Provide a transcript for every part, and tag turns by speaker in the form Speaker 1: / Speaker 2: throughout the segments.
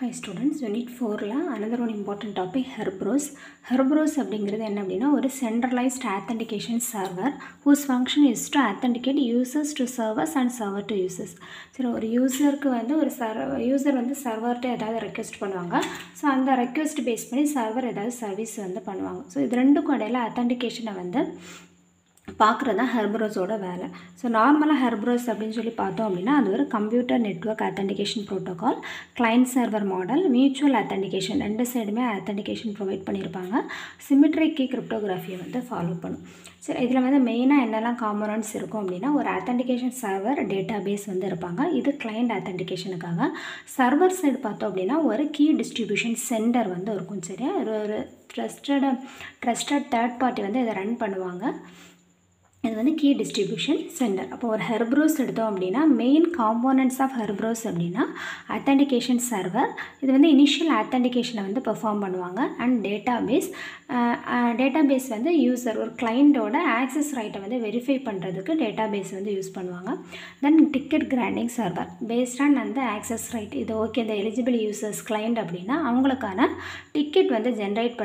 Speaker 1: Hi students, unit 4 another one important topic Herbros. Herbros அப்படிங்கிறது என்ன அப்படின்னா ஒரு centralized authentication server whose function is to authenticate users to servers and server to users. சரி, ஒரு யூசருக்கு வந்து ஒரு யூசர் வந்து சர்வர்கிட்ட ஏதாவது ரெக்வெஸ்ட் பண்ணுவாங்க. ஸோ அந்த ரெக்வெஸ்ட் பேஸ் பண்ணி சர்வர் ஏதாவது சர்வீஸ் வந்து பண்ணுவாங்க. ஸோ இது ரெண்டுக்கும் இடையில அத்தன்டிகேஷனை வந்து பார்க்குறது தான் ஹெர்பரோஸோட வேலை. ஸோ நார்மலாக ஹெர்பரோஸ் அப்படின்னு சொல்லி பார்த்தோம் அப்படின்னா அது ஒரு computer network authentication protocol, client server model, mutual authentication ரெண்டு சைடுமே அத்தன்டிகேஷன் ப்ரொவைட் பண்ணியிருப்பாங்க. சிமெட்ரிக் கீ கிரிப்டோகிராஃபியை வந்து ஃபாலோ பண்ணும். சரி, இதில் வந்து மெயினாக என்னெல்லாம் காம்பனன்ட்ஸ் இருக்கும் அப்படின்னா ஒரு அத்தன்டிகேஷன் சர்வர் டேட்டா பேஸ் வந்து இருப்பாங்க. இது கிளைண்ட் அத்தன்டிகேஷனுக்காக. சர்வர் சைடு பார்த்தோம் அப்படின்னா ஒரு கீ டிஸ்ட்ரிபியூஷன் சென்டர் வந்து இருக்கும். சரியா, ஒரு ட்ரஸ்டட் தேர்ட் பார்ட்டி வந்து இதை ரன் பண்ணுவாங்க. இது வந்து கீ டிஸ்ட்ரிபியூஷன் சென்டர். அப்போ ஒரு ஹெர்பரோஸ் எடுத்தோம் அப்படின்னா மெயின் காம்போனன்ட்ஸ் ஆஃப் ஹெர்பரோஸ் அப்படின்னா அத்தன்டிகேஷன் சர்வர், இது வந்து இனிஷியல் அத்தன்டிகேஷனை வந்து பெர்ஃபார்ம் பண்ணுவாங்க. அண்ட் டேட்டா பேஸ் வந்து யூசர் ஒரு கிளைண்ட்டோட ஆக்சஸ் ரைட்டை வந்து வெரிஃபை பண்ணுறதுக்கு டேட்டா பேஸ் வந்து யூஸ் பண்ணுவாங்க. Then ticket granting server based on அந்த ஆக்சஸ் ரைட், இது ஓகே இந்த எலிஜிபிள் யூசர்ஸ் கிளைண்ட் அப்படின்னா அவங்களுக்கான டிக்கெட் வந்து ஜென்ரேட்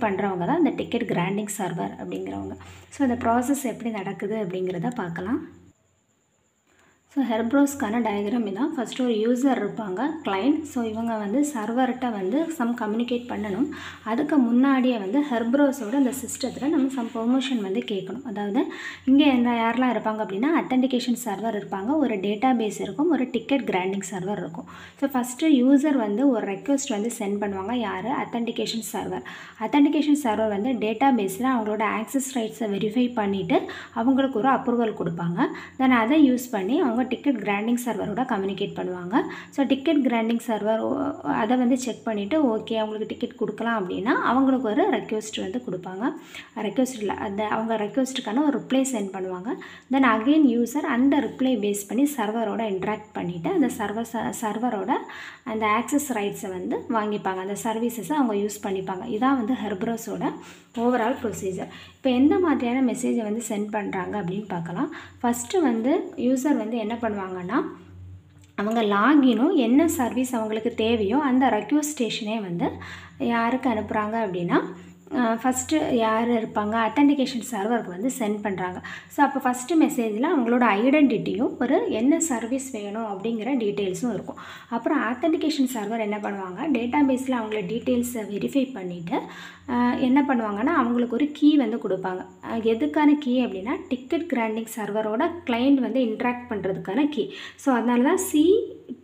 Speaker 1: பண்ணுறவங்க தான் இந்த டிக்கெட் கிராண்டிங் சர்வர் அப்படிங்கிறவங்க. ஸோ இந்த ப்ராசஸ் எப்படி நடக்குது அப்படிங்கிறத பார்க்கலாம். ஸோ ஹெர்பரோஸ்க்கான டயக்ராம் இதான். ஃபஸ்ட்டு ஒரு யூசர் இருப்பாங்க, கிளைண்ட். ஸோ இவங்க வந்து சர்வர்கிட்ட வந்து கம்யூனிகேட் பண்ணணும். அதுக்கு முன்னாடியே வந்து ஹெர்பரோஸோட இந்த சிஸ்டத்தில் நம்ம பெர்மிஷன் வந்து கேட்கணும். அதாவது இங்கே யாரெல்லாம் இருப்பாங்க அப்படின்னா அத்தன்டிகேஷன் சர்வர் இருப்பாங்க, ஒரு டேட்டா பேஸ் இருக்கும், ஒரு டிக்கெட் கிராண்டிங் சர்வர் இருக்கும். ஸோ ஃபஸ்ட்டு யூசர் வந்து ஒரு ரெக்வெஸ்ட் வந்து சென்ட் பண்ணுவாங்க. யார்? Authentication server. அத்தன்டிகேஷன் சர்வர் வந்து டேட்டா பேஸில் அவங்களோட ஆக்சஸ் ரைட்ஸை வெரிஃபை பண்ணிவிட்டு அவங்களுக்கு ஒரு அப்ரூவல் கொடுப்பாங்க. தென் அதை யூஸ் பண்ணி அவங்க டிக்கெட் கிராண்டிங் சர்வரோட கம்யூனிகேட் பண்ணுவாங்க. ஸோ டிக்கெட் கிராண்டிங் சர்வர் அதை வந்து செக் பண்ணிவிட்டு ஓகே அவங்களுக்கு டிக்கெட் கொடுக்கலாம் அப்படின்னா அவங்களுக்கு ஒரு ரெக்வெஸ்ட் வந்து கொடுப்பாங்க. ரெக்வெஸ்ட் இல்லை, அவங்க ரெக்வெஸ்ட்டுக்கான ஒரு ரிப்ளை சென்ட் பண்ணுவாங்க. தென் அகெயின் யூசர் அந்த ரிப்ளை பேஸ் பண்ணி சர்வரோட இன்ட்ராக்ட் பண்ணிவிட்டு அந்த சர்வரோட அந்த ஆக்சஸ் ரைட்ஸை வந்து வாங்கிப்பாங்க, அந்த சர்வீசஸை அவங்க யூஸ் பண்ணிப்பாங்க. இதான் வந்து ஹெர்பரோஸோட ஓவரால் ப்ரொசீஜர். இப்போ எந்த மாதிரியான மெசேஜை வந்து சென்ட் பண்ணுறாங்க அப்படின்னு பார்க்கலாம். ஃபஸ்ட்டு வந்து யூசர் வந்து என்ன பண்ணுவாங்கன்னா அவங்க லாகினும் என்ன சர்வீஸ் அவங்களுக்கு தேவையோ அந்த ரெக்வெஸ்ட் ஸ்டேஷனே வந்து யாருக்கு அனுப்புகிறாங்க அப்படின்னா ஃபஸ்ட்டு யார் இருப்பாங்க அத்தன்டிகேஷன் சர்வருக்கு வந்து சென்ட் பண்ணுறாங்க. ஸோ அப்போ ஃபஸ்ட்டு மெசேஜில் அவங்களோட ஐடென்டிட்டியும் ஒரு என்ன சர்வீஸ் வேணும் அப்படிங்கிற டீட்டெயில்ஸும் இருக்கும். அப்புறம் அத்தன்டிகேஷன் சர்வர் என்ன பண்ணுவாங்க, டேட்டா பேஸில் அவங்கள டீட்டெயில்ஸை வெரிஃபை பண்ணிவிட்டு என்ன பண்ணுவாங்கன்னா அவங்களுக்கு ஒரு கீ வந்து கொடுப்பாங்க. எதுக்கான கீ அப்படின்னா டிக்கெட் கிராண்டிங் சர்வரோட கிளைண்ட் வந்து இன்ட்ராக்ட் பண்ணுறதுக்கான கீ. ஸோ அதனால தான் C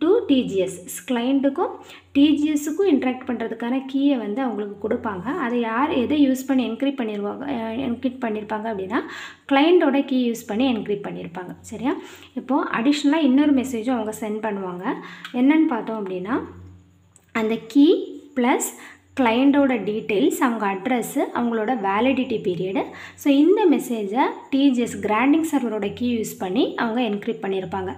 Speaker 1: to TGS கிளைண்ட்டுக்கும் டிஜிஎஸுக்கும் இன்ட்ராக்ட் பண்ணுறதுக்கான கீயை வந்து அவங்களுக்கு கொடுப்பாங்க. அதை யார் எதை யூஸ் பண்ணி என்க்ரிப்ட் பண்ணியிருப்பாங்க அப்படின்னா கிளைண்ட்டோட கீ யூஸ் பண்ணி என்க்ரிப்ட் பண்ணியிருப்பாங்க. சரியா, இப்போது அடிஷ்னலாக இன்னொரு மெசேஜும் அவங்க சென்ட் பண்ணுவாங்க. என்னன்னு பார்த்தோம் அப்படின்னா அந்த கீ ப்ளஸ் கிளைண்ட்டோட டீட்டெயில்ஸ், அவங்க அட்ரஸ்ஸு, அவங்களோட வேலிடிட்டி பீரியடு. ஸோ இந்த மெசேஜை டிஜிஎஸ் கிராண்டிங் சர்வரோட கீ யூஸ் பண்ணி அவங்க என்க்ரிப்ட் பண்ணியிருப்பாங்க.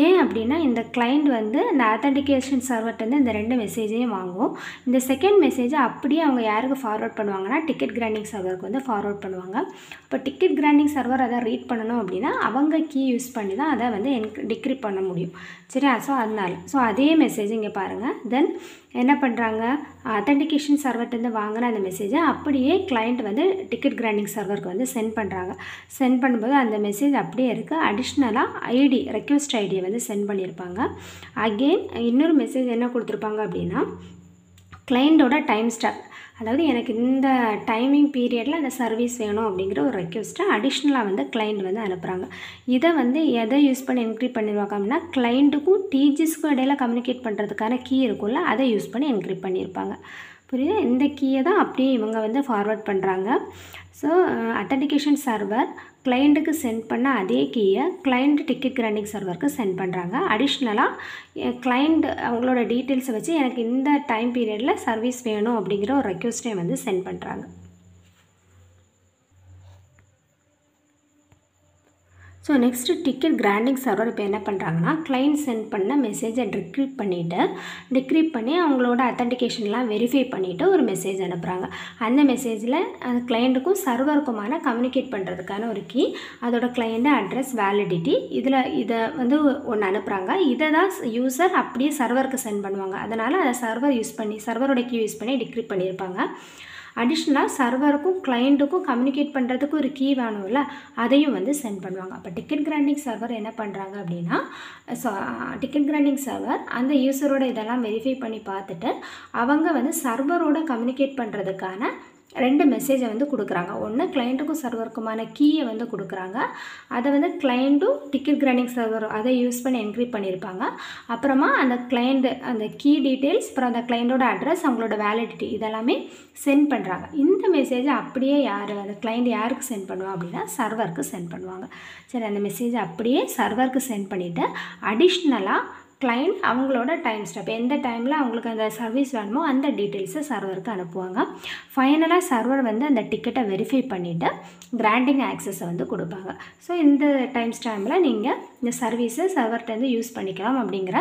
Speaker 1: ஏன் அப்படின்னா இந்த கிளைண்ட் வந்து இந்த அத்தன்டிகேஷன் சர்வர்ட்டேருந்து இந்த ரெண்டு மெசேஜையும் வாங்குவோம். இந்த செகண்ட் மெசேஜை அப்படியே அவங்க யாருக்கு ஃபார்வர்ட் பண்ணுவாங்கன்னா டிக்கெட் கிராண்டிங் சர்வருக்கு வந்து ஃபார்வர்ட் பண்ணுவாங்க. இப்போ டிக்கெட் கிராண்டிங் சர்வர் அதை ரீட் பண்ணணும் அப்படின்னா அவங்க கீ யூஸ் பண்ணி தான் அதை வந்து டிக்ரிப்ட் பண்ண முடியும். சரியா, ஸோ அதே மெசேஜ் இங்கே பாருங்கள். தென் என்ன பண்ணுறாங்க, அத்தன்டிகேஷன் சர்வர்ட்டேருந்து வாங்கின அந்த மெசேஜை அப்படியே கிளைண்ட் வந்து டிக்கெட் கிராண்டிங் சர்வருக்கு வந்து சென்ட் பண்ணுறாங்க. சென்ட் பண்ணும்போது அந்த மெசேஜ் அப்படியே இருக்குது. அடிஷ்னலாக ரெக்வெஸ்ட் ஐடியை வந்து சென்ட் பண்ணியிருப்பாங்க. அகெயின் இன்னொரு மெசேஜ் என்ன கொடுத்துருப்பாங்க அப்படின்னா கிளைண்ட்டோட டைம் ஸ்டாம்ப், அதாவது எனக்கு இந்த டைமிங் பீரியடில் அந்த சர்வீஸ் வேணும் அப்படிங்கிற ஒரு ரெக்வெஸ்ட்டை அடிஷ்னலாக வந்து கிளைண்ட் வந்து அனுப்புகிறாங்க. இதை வந்து எதை யூஸ் பண்ணி என்க்ரிப்ட் பண்ணியிருப்பாங்க அப்படின்னா கிளைண்ட்டுக்கும் டிஜிஎஸ்க்கும் இடையில கம்யூனிகேட் பண்ணுறதுக்கான கீ இருக்கும்ல அதை யூஸ் பண்ணி என்க்ரிப்ட் பண்ணியிருப்பாங்க. புரியுது, இந்த கீயை தான் அப்படியே இவங்க வந்து ஃபார்வர்ட் பண்ணுறாங்க. ஸோ அத்தன்டிகேஷன் சர்வர் கிளைண்ட்டுக்கு சென்ட் பண்ண அதே கீயை கிளைண்ட் டிக்கெட் கிராண்டிங் சர்வருக்கு சென்ட் பண்ணுறாங்க. அடிஷ்னலாக கிளைண்ட் அவங்களோட டீட்டெயில்ஸை வச்சு எனக்கு இந்த டைம் பீரியடில் சர்வீஸ் வேணும் அப்படிங்கிற ஒரு ரெக்வெஸ்ட்டை வந்து சென்ட் பண்ணுறாங்க. So next ticket granting server இப்போ என்ன பண்ணுறாங்கன்னா கிளைண்ட் சென்ட் பண்ண மெசேஜை டிக்ரிப்ட் பண்ணி அவங்களோட அத்தன்டிகேஷன்லாம் வெரிஃபை பண்ணிவிட்டு ஒரு மெசேஜ் அனுப்புகிறாங்க. அந்த மெசேஜில் அந்த கிளைண்ட்டுக்கும் சர்வருக்குமான கம்யூனிகேட் பண்ணுறதுக்கான ஒரு கீ, அதோட கிளைண்ட் அட்ரஸ், வேலிடிட்டி, இதை வந்து ஒன்று அனுப்புகிறாங்க. இதை தான் யூசர் அப்படியே சர்வருக்கு சென்ட் பண்ணுவாங்க. அதனால் அதை சர்வரோட கீ யூஸ் பண்ணி டிக்ரிப்ட் பண்ணியிருப்பாங்க. அடிஷ்னலாக சர்வருக்கும் கிளைண்ட்டுக்கும் கம்யூனிகேட் பண்ணுறதுக்கு ஒரு கீ வேணும்ல, அதையும் வந்து சென்ட் பண்ணுவாங்க. அப்போ டிக்கெட் கிராண்டிங் சர்வர் என்ன பண்ணுறாங்க அப்படின்னா, டிக்கெட் கிராண்டிங் சர்வர் அந்த யூசரோட இதெல்லாம் வெரிஃபை பண்ணி பார்த்துட்டு அவங்க வந்து சர்வரோட கம்யூனிகேட் பண்ணுறதுக்கான 2 மெசேஜை வந்து கொடுக்குறாங்க. ஒன்று கிளைண்ட்டுக்கும் சர்வருக்குமான கீயை வந்து கொடுக்குறாங்க. அதை வந்து கிளைண்ட்டும் டிக்கெட் கிராண்டிங் சர்வர் அதை யூஸ் பண்ணி என்க்ரிப்ட் பண்ணியிருப்பாங்க. அப்புறமா அந்த கிளைண்ட் அந்த கீ டீட்டெயில்ஸ், அப்புறம் அந்த கிளைண்ட்டோட அட்ரஸ், அவங்களோட வேலிடிட்டி இதெல்லாமே சென்ட் பண்ணுறாங்க. இந்த மெசேஜை அப்படியே அந்த கிளைண்ட் யாருக்கு சென்ட் பண்ணுவாங்க அப்படின்னா சர்வருக்கு சென்ட் பண்ணுவாங்க. சரி, அந்த மெசேஜை அப்படியே சர்வருக்கு சென்ட் பண்ணிவிட்டு அடிஷ்னலாக கிளைண்ட் அவங்களோட டைம் ஸ்டாப், எந்த டைமில் அவங்களுக்கு அந்த சர்வீஸ் வேணுமோ அந்த டீட்டெயில்ஸை சர்வருக்கு அனுப்புவாங்க. ஃபைனலாக சர்வர் வந்து அந்த டிக்கெட்டை வெரிஃபை பண்ணிவிட்டு கிராண்டிங் ஆக்சஸை வந்து கொடுப்பாங்க. ஸோ இந்த டைம் ஸ்டாம்பில் நீங்கள் இந்த சர்வீஸை சர்வர்கிட்ட யூஸ் பண்ணிக்கலாம் அப்படிங்கிற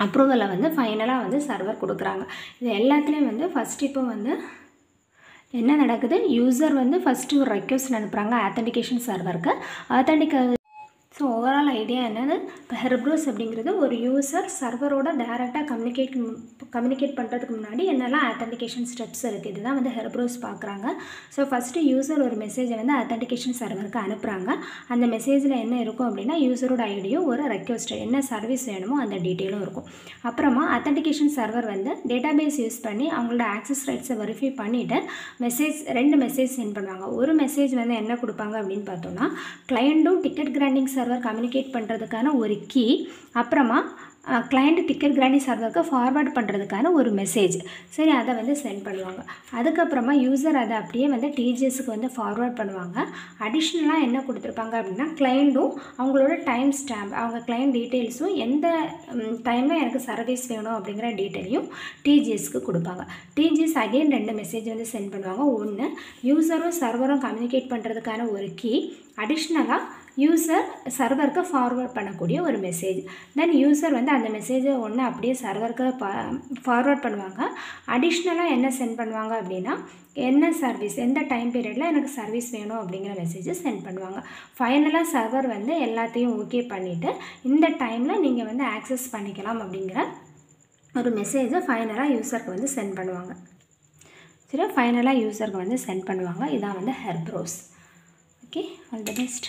Speaker 1: அப்ரூவலை வந்து ஃபைனலாக வந்து சர்வர் கொடுக்குறாங்க. இது எல்லாத்துலேயும் வந்து ஃபஸ்ட் இப்போ வந்து என்ன நடக்குது, யூசர் வந்து ஃபஸ்ட்டு ஒரு ரெக்வெஸ்ட் அனுப்புகிறாங்க ஆத்தன்டிகேஷன் சர்வருக்கு. ஸோ ஓவரால் ஐடியா என்னது, இப்போ ஹெர்ப்ரோஸ் அப்படிங்கிறது ஒரு யூசர் சர்வரோட டேரெக்டாக கம்யூனிகேட் பண்ணுறதுக்கு முன்னாடி என்னெல்லாம் ஆத்தன்டிகேஷன் ஸ்டெப்ஸ் இருக்குது, இதுதான் வந்து ஹெர்ப்ரோஸ் பார்க்குறாங்க. ஸோ ஃபஸ்ட்டு யூசர் ஒரு மெசேஜை வந்து ஆத்தன்டிகேஷன் சர்வருக்கு அனுப்புகிறாங்க. அந்த மெசேஜில் என்ன இருக்கும் அப்படின்னா யூசரோட ஐடியும் ஒரு ரெக்வெஸ்ட், என்ன சர்வீஸ் வேணுமோ அந்த டீட்டெயிலும் இருக்கும். அப்புறமா ஆத்தன்டிகேஷன் சர்வர் வந்து டேட்டாபேஸ் யூஸ் பண்ணி அவங்களோட ஆக்சஸ் ரைட்ஸை வெரிஃபை பண்ணிவிட்டு 2 மெசேஜ் சென்ட் பண்ணுவாங்க. ஒரு மெசேஜ் வந்து என்ன கொடுப்பாங்க அப்படின்னு பார்த்தோன்னா கிளைண்ட்டும் டிக்கெட் கிராண்டிங் சர்வர் கம்யூனிகேட் பண்ணுறதுக்கான ஒரு கீ, அப்புறமா கிளைண்ட் டிக்கெட் கிராண்டிங் சர்வருக்கு ஃபார்வர்ட் பண்ணுறதுக்கான ஒரு மெசேஜ். சரி, அதை வந்து சென்ட் பண்ணுவாங்க. அதுக்கப்புறமா யூசர் அதை அப்படியே வந்து டிஜிஎஸ்க்கு வந்து ஃபார்வர்ட் பண்ணுவாங்க. அடிஷ்னலாக என்ன கொடுத்துருப்பாங்க அப்படின்னா கிளைண்ட்டும் அவங்களோட டைம் ஸ்டாம்ப், அவங்க கிளைண்ட் டீட்டெயில்ஸும் எந்த டைமில் எனக்கு சர்வீஸ் வேணும் அப்படிங்கிற டீட்டெயிலையும் டிஜிஎஸ்க்கு கொடுப்பாங்க. டிஜிஎஸ் அகெயின் 2 மெசேஜ் வந்து சென்ட் பண்ணுவாங்க. ஒன்று யூசரும் சர்வரும் கம்யூனிகேட் பண்ணுறதுக்கான ஒரு கீ, அடிஷ்னலாக யூசர் சர்வருக்கு ஃபார்வர்ட் பண்ணக்கூடிய ஒரு மெசேஜ். தென் யூசர் வந்து அந்த மெசேஜை ஒன்று அப்படியே சர்வருக்கு ஃபார்வர்ட் பண்ணுவாங்க. அடிஷ்னலாக என்ன சென்ட் பண்ணுவாங்க அப்படின்னா என்ன சர்வீஸ், எந்த டைம் பீரியடில் எனக்கு சர்வீஸ் வேணும் அப்படிங்கிற மெசேஜை சென்ட் பண்ணுவாங்க. ஃபைனலாக சர்வர் வந்து எல்லாத்தையும் ஓகே பண்ணிவிட்டு இந்த டைமில் நீங்கள் வந்து ஆக்சஸ் பண்ணிக்கலாம் அப்படிங்கிற ஒரு மெசேஜை ஃபைனலாக யூசருக்கு வந்து சென்ட் பண்ணுவாங்க. சரி, ஃபைனலாக யூசருக்கு வந்து சென்ட் பண்ணுவாங்க. இதான் வந்து Kerberos. Okay, all the best.